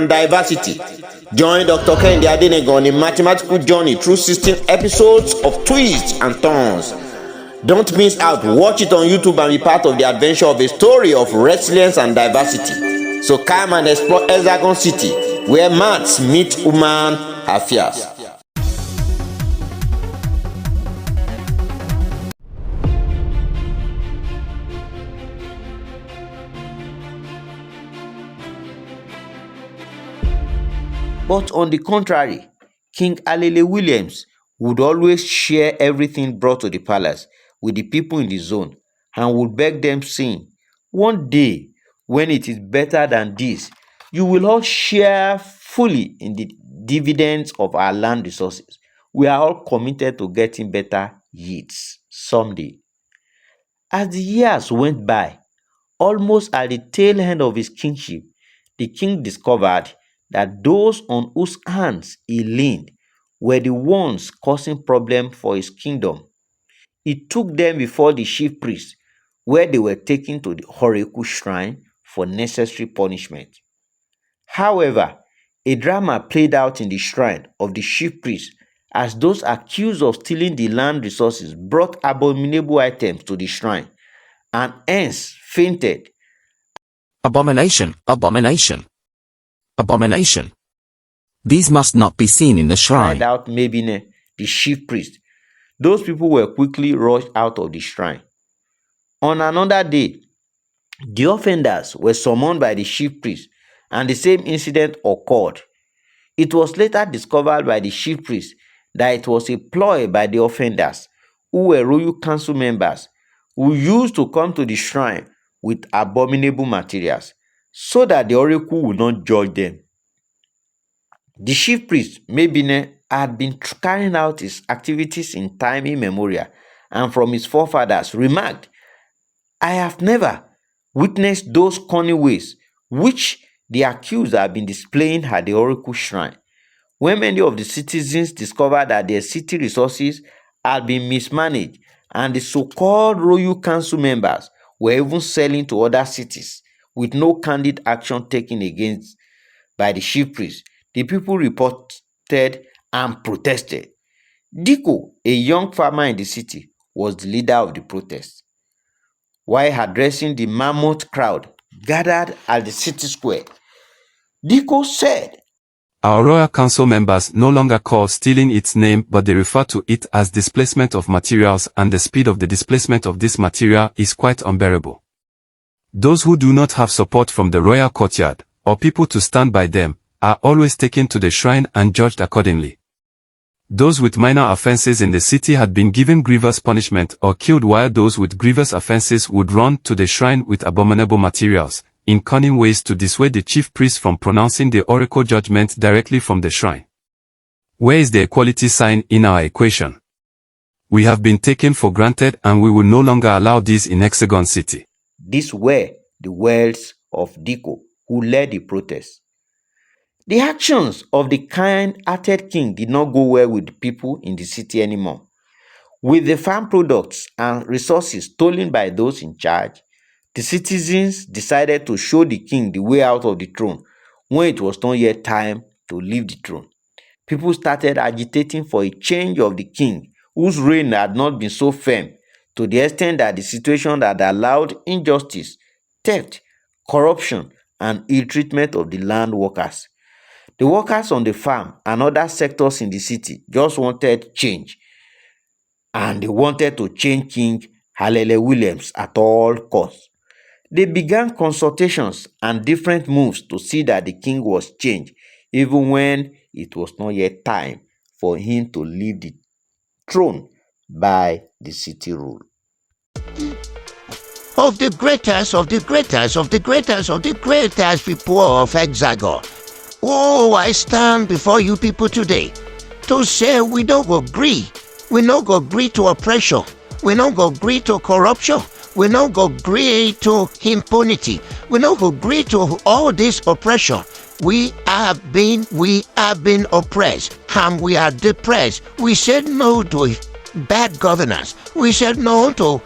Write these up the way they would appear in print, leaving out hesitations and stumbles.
and diversity. Join Dr. Kehinde Adenegan on a mathematical journey through 16 episodes of twists and turns. Don't miss out. Watch it on YouTube and be part of the adventure of a story of resilience and diversity. So come and explore Hexagon City, where maths meet human affairs. But on the contrary, King Alele-Williams would always share everything brought to the palace with the people in the zone and would beg them, saying, "One day, when it is better than this, you will all share fully in the dividends of our land resources. We are all committed to getting better yields someday." As the years went by, almost at the tail end of his kingship, the king discovered that those on whose hands he leaned were the ones causing problems for his kingdom. He took them before the chief priest, where they were taken to the Oracle shrine for necessary punishment. However, a drama played out in the shrine of the chief priest as those accused of stealing the land resources brought abominable items to the shrine and hence fainted. Abomination, abomination, abomination. These must not be seen in the shrine. Cried out Mebine, the chief priest. Those people were quickly rushed out of the shrine. On another day, the offenders were summoned by the chief priest, and the same incident occurred. It was later discovered by the chief priest that it was a ploy by the offenders, who were royal council members, who used to come to the shrine with abominable materials, so that the oracle would not judge them. The chief priest, Mebine, had been carrying out his activities in time immemorial, and from his forefathers remarked, "I have never witnessed those cunning ways which the accused have been displaying at the oracle shrine." When many of the citizens discovered that their city resources had been mismanaged, and the so-called royal council members were even selling to other cities with no candid action taken against by the chief priest, the people reported and protested. Diko, a young farmer in the city, was the leader of the protest. While addressing the mammoth crowd gathered at the city square, Diko said, "Our royal council members no longer call stealing its name, but they refer to it as displacement of materials, and the speed of the displacement of this material is quite unbearable. Those who do not have support from the royal courtyard, or people to stand by them, are always taken to the shrine and judged accordingly. Those with minor offenses in the city had been given grievous punishment or killed, while those with grievous offenses would run to the shrine with abominable materials, in cunning ways to dissuade the chief priest from pronouncing the oracle judgment directly from the shrine. Where is the equality sign in our equation? We have been taken for granted, and we will no longer allow this in Hexagon City." These were the words of Diko, who led the protest. The actions of the kind-hearted king did not go well with the people in the city anymore. With the farm products and resources stolen by those in charge, the citizens decided to show the king the way out of the throne when it was not yet time to leave the throne. People started agitating for a change of the king, whose reign had not been so firm, to the extent that the situation had allowed injustice, theft, corruption, and ill-treatment of the land workers. The workers on the farm and other sectors in the city just wanted change, and they wanted to change King Alele-Williams at all costs. They began consultations and different moves to see that the king was changed, even when it was not yet time for him to leave the throne by the city rule. Of the greatest, of the greatest, of the greatest, of the greatest people of Hexagon. Oh, I stand before you people today to say we don't go agree. We don't go agree to oppression. We don't go agree to corruption. We don't go agree to impunity. We don't go agree to all this oppression. We have been oppressed, and we are depressed. We said no to bad governance. We said no to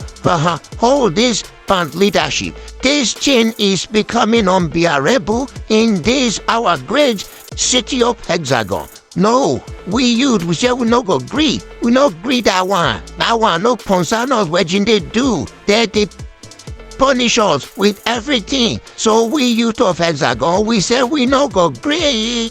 all this band leadership. This change is becoming unbearable in this our great city of Hexagon. No, we youth, we say we no go agree. We no agree that one. That one no concern us wetin they do. They punish us with everything. So we youth of Hexagon, we say we no go agree.